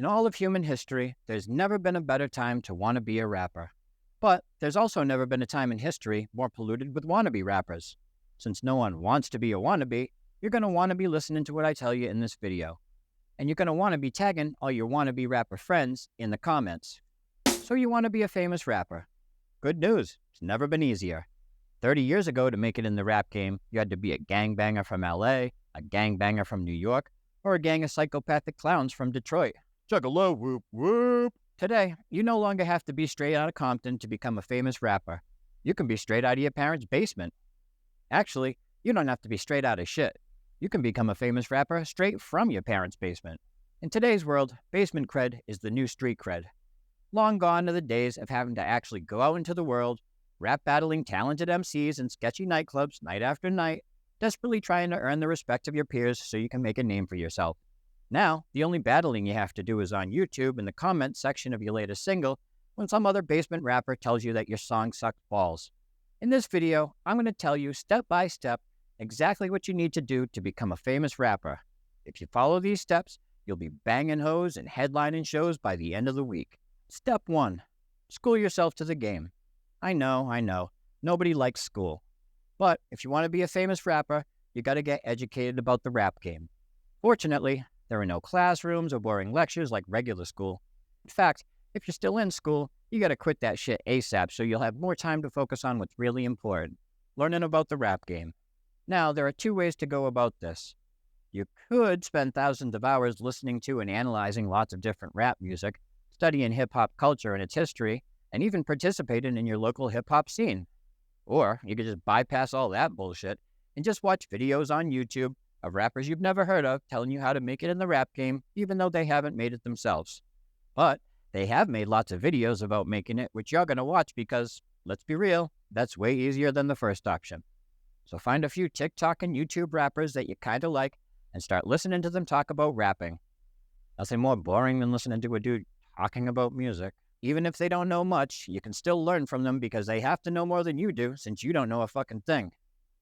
In all of human history, there's never been a better time to want to be a rapper. But there's also never been a time in history more polluted with wannabe rappers. Since no one wants to be a wannabe, you're going to want to be listening to what I tell you in this video. And you're going to want to be tagging all your wannabe rapper friends in the comments. So you want to be a famous rapper. Good news, it's never been easier. 30 years ago, to make it in the rap game, you had to be a gangbanger from LA, a gangbanger from New York, or a gang of psychopathic clowns from Detroit. Juggalo, whoop, whoop. Today, you no longer have to be straight out of Compton to become a famous rapper. You can be straight out of your parents' basement. Actually, you don't have to be straight out of shit. You can become a famous rapper straight from your parents' basement. In today's world, basement cred is the new street cred. Long gone are the days of having to actually go out into the world, rap battling talented MCs in sketchy nightclubs night after night, desperately trying to earn the respect of your peers so you can make a name for yourself. Now, the only battling you have to do is on YouTube in the comments section of your latest single when some other basement rapper tells you that your song sucks balls. In this video, I'm going to tell you step by step exactly what you need to do to become a famous rapper. If you follow these steps, you'll be banging hoes and headlining shows by the end of the week. Step 1. School yourself to the game. I know, nobody likes school. But if you want to be a famous rapper, you got to get educated about the rap game. Fortunately, there are no classrooms or boring lectures like regular school. In fact, if you're still in school, you got to quit that shit ASAP so you'll have more time to focus on what's really important, learning about the rap game. Now, there are 2 ways to go about this. You could spend thousands of hours listening to and analyzing lots of different rap music, studying hip-hop culture and its history, and even participating in your local hip-hop scene. Or you could just bypass all that bullshit and just watch videos on YouTube of rappers you've never heard of telling you how to make it in the rap game, even though they haven't made it themselves. But they have made lots of videos about making it, which you're going to watch because, let's be real, that's way easier than the first option. So find a few TikTok and YouTube rappers that you kind of like and start listening to them talk about rapping. Nothing more boring than listening to a dude talking about music. Even if they don't know much, you can still learn from them because they have to know more than you do since you don't know a fucking thing.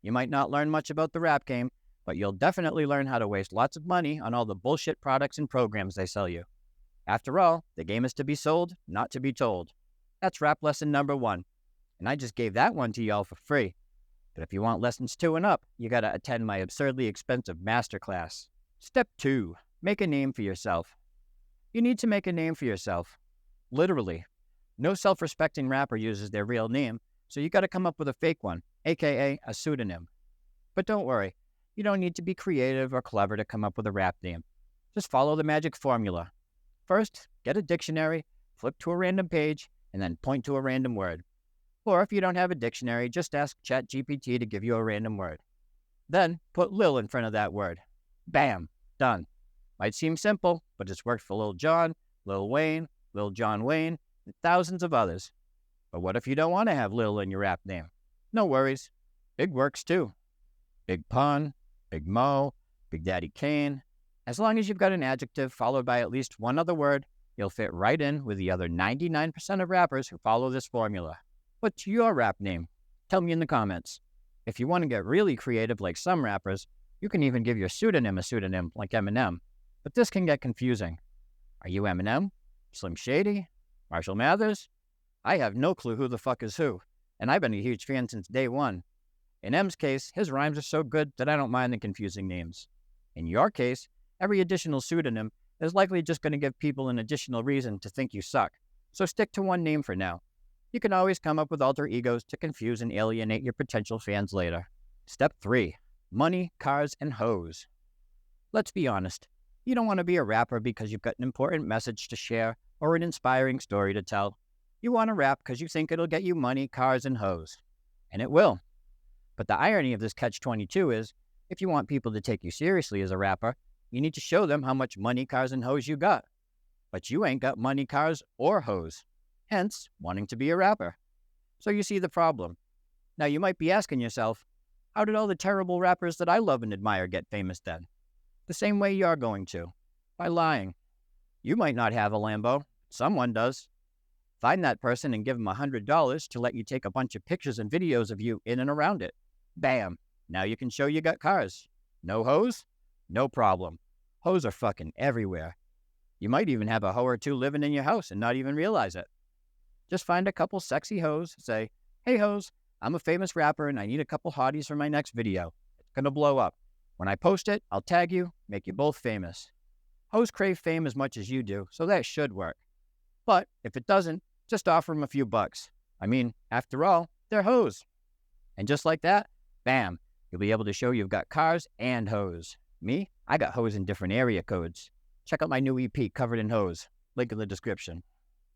You might not learn much about the rap game, but you'll definitely learn how to waste lots of money on all the bullshit products and programs they sell you. After all, the game is to be sold, not to be told. That's rap lesson number 1. And I just gave that one to y'all for free. But if you want lessons 2 and up, you gotta attend my absurdly expensive masterclass. Step 2. Make a name for yourself. You need to make a name for yourself. Literally. No self-respecting rapper uses their real name, so you gotta come up with a fake one, aka a pseudonym. But don't worry, you don't need to be creative or clever to come up with a rap name. Just follow the magic formula. First, get a dictionary, flip to a random page, and then point to a random word. Or if you don't have a dictionary, just ask ChatGPT to give you a random word. Then, put Lil in front of that word. Bam! Done. Might seem simple, but it's worked for Lil Jon, Lil Wayne, Lil John Wayne, and thousands of others. But what if you don't want to have Lil in your rap name? No worries. Big works too. Big Pun, Big Mo, Big Daddy Kane. As long as you've got an adjective followed by at least one other word, you'll fit right in with the other 99% of rappers who follow this formula. What's your rap name? Tell me in the comments. If you want to get really creative like some rappers, you can even give your pseudonym a pseudonym like Eminem. But this can get confusing. Are you Eminem? Slim Shady? Marshall Mathers? I have no clue who the fuck is who, and I've been a huge fan since day one. In M's case, his rhymes are so good that I don't mind the confusing names. In your case, every additional pseudonym is likely just going to give people an additional reason to think you suck, so stick to one name for now. You can always come up with alter egos to confuse and alienate your potential fans later. Step 3. Money, cars, and hoes. Let's be honest. You don't want to be a rapper because you've got an important message to share or an inspiring story to tell. You want to rap because you think it'll get you money, cars, and hoes. And it will. But the irony of this catch-22 is, if you want people to take you seriously as a rapper, you need to show them how much money, cars, and hoes you got. But you ain't got money, cars, or hoes. Hence, wanting to be a rapper. So you see the problem. Now you might be asking yourself, how did all the terrible rappers that I love and admire get famous then? The same way you're going to. By lying. You might not have a Lambo. Someone does. Find that person and give them $100 to let you take a bunch of pictures and videos of you in and around it. Bam. Now you can show you got cars. No hoes? No problem. Hoes are fucking everywhere. You might even have a hoe or two living in your house and not even realize it. Just find a couple sexy hoes, say, "Hey hoes, I'm a famous rapper and I need a couple hotties for my next video. It's gonna blow up. When I post it, I'll tag you, make you both famous." Hoes crave fame as much as you do, so that should work. But if it doesn't, just offer them a few bucks. I mean, after all, they're hoes. And just like that, bam, you'll be able to show you've got cars and hoes. Me, I got hoes in different area codes. Check out my new EP, Covered in Hoes. Link in the description.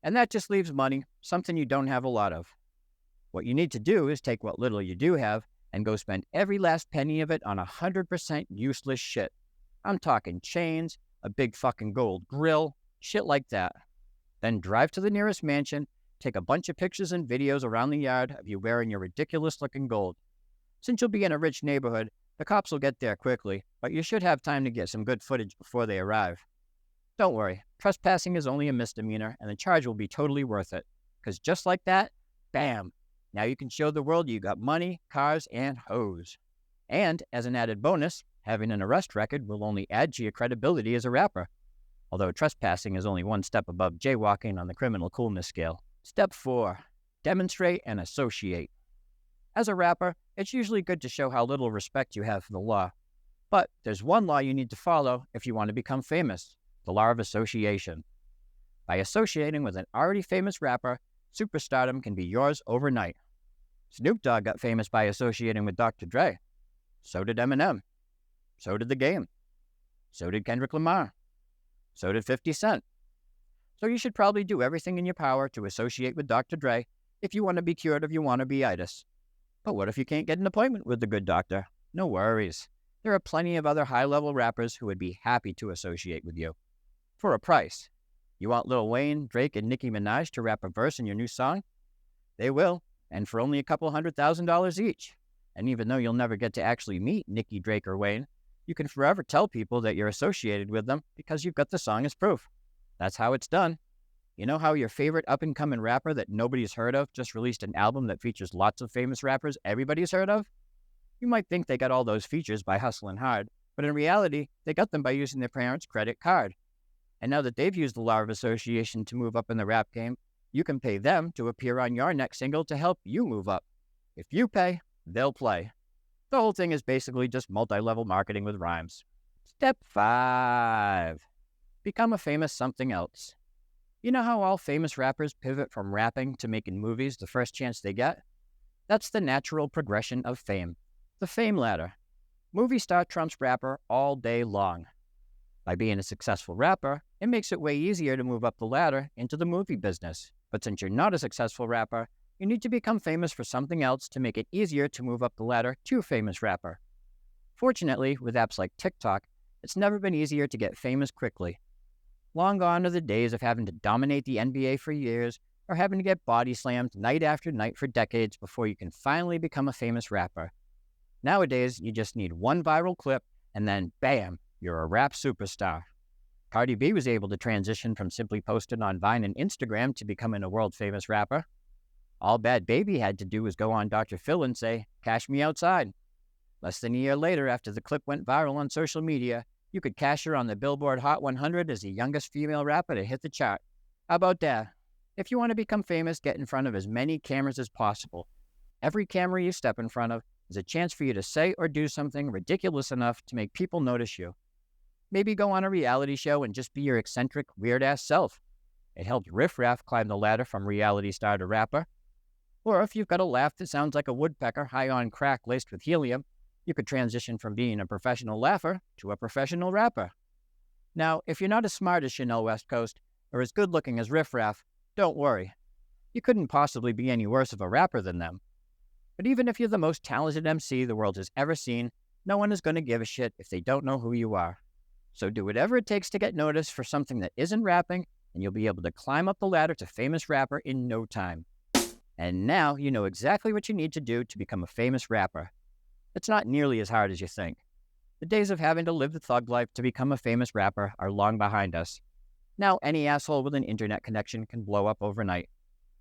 And that just leaves money, something you don't have a lot of. What you need to do is take what little you do have and go spend every last penny of it on 100% useless shit. I'm talking chains, a big fucking gold grill, shit like that. Then drive to the nearest mansion, take a bunch of pictures and videos around the yard of you wearing your ridiculous looking gold. Since you'll be in a rich neighborhood, the cops will get there quickly, but you should have time to get some good footage before they arrive. Don't worry, trespassing is only a misdemeanor and the charge will be totally worth it. Because just like that, bam, now you can show the world you got money, cars, and hoes. And as an added bonus, having an arrest record will only add to your credibility as a rapper. Although trespassing is only one step above jaywalking on the criminal coolness scale. Step 4. Demonstrate and associate. As a rapper, it's usually good to show how little respect you have for the law. But there's one law you need to follow if you want to become famous. The law of association. By associating with an already famous rapper, superstardom can be yours overnight. Snoop Dogg got famous by associating with Dr. Dre. So did Eminem. So did The Game. So did Kendrick Lamar. So did 50 Cent. So you should probably do everything in your power to associate with Dr. Dre if you want to be cured of your wannabe-itis. But what if you can't get an appointment with the good doctor? No worries. There are plenty of other high-level rappers who would be happy to associate with you. For a price. You want Lil Wayne, Drake, and Nicki Minaj to rap a verse in your new song? They will, and for only a couple $100,000 each. And even though you'll never get to actually meet Nicki, Drake, or Wayne, you can forever tell people that you're associated with them because you've got the song as proof. That's how it's done. You know how your favorite up-and-coming rapper that nobody's heard of just released an album that features lots of famous rappers everybody's heard of? You might think they got all those features by hustling hard, but in reality, they got them by using their parents' credit card. And now that they've used the law of association to move up in the rap game, you can pay them to appear on your next single to help you move up. If you pay, they'll play. The whole thing is basically just multi-level marketing with rhymes. Step 5. Become a famous something else. You know how all famous rappers pivot from rapping to making movies the first chance they get? That's the natural progression of fame. The fame ladder. Movie star trumps rapper all day long. By being a successful rapper, it makes it way easier to move up the ladder into the movie business. But since you're not a successful rapper, you need to become famous for something else to make it easier to move up the ladder to famous rapper. Fortunately, with apps like TikTok, it's never been easier to get famous quickly. Long gone are the days of having to dominate the NBA for years or having to get body slammed night after night for decades before you can finally become a famous rapper. Nowadays, you just need one viral clip and then, bam, you're a rap superstar. Cardi B was able to transition from simply posting on Vine and Instagram to becoming a world-famous rapper. All Bad Baby had to do was go on Dr. Phil and say, "Cash me outside." Less than a year later, after the clip went viral on social media, you could cash her on the Billboard Hot 100 as the youngest female rapper to hit the chart. How about that? If you want to become famous, get in front of as many cameras as possible. Every camera you step in front of is a chance for you to say or do something ridiculous enough to make people notice you. Maybe go on a reality show and just be your eccentric, weird-ass self. It helped Riff Raff climb the ladder from reality star to rapper. Or if you've got a laugh that sounds like a woodpecker high on crack laced with helium, you could transition from being a professional laugher to a professional rapper. Now, if you're not as smart as Chanel West Coast or as good-looking as Riff Raff, don't worry. You couldn't possibly be any worse of a rapper than them. But even if you're the most talented MC the world has ever seen, no one is going to give a shit if they don't know who you are. So do whatever it takes to get noticed for something that isn't rapping, and you'll be able to climb up the ladder to famous rapper in no time. And now you know exactly what you need to do to become a famous rapper. It's not nearly as hard as you think. The days of having to live the thug life to become a famous rapper are long behind us. Now any asshole with an internet connection can blow up overnight.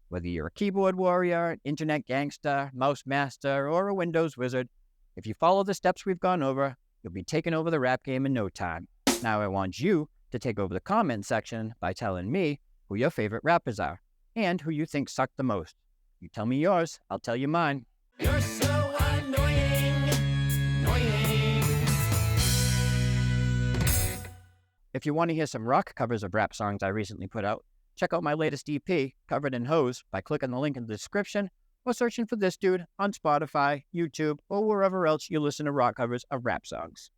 Whether you're a keyboard warrior, an internet gangster, mouse master, or a Windows wizard, if you follow the steps we've gone over, you'll be taking over the rap game in no time. Now I want you to take over the comment section by telling me who your favorite rappers are and who you think suck the most. You tell me yours, I'll tell you mine. You're so annoying. If you want to hear some rock covers of rap songs I recently put out, check out my latest EP, Covered in Hose, by clicking the link in the description or searching for this dude on Spotify, YouTube, or wherever else you listen to rock covers of rap songs.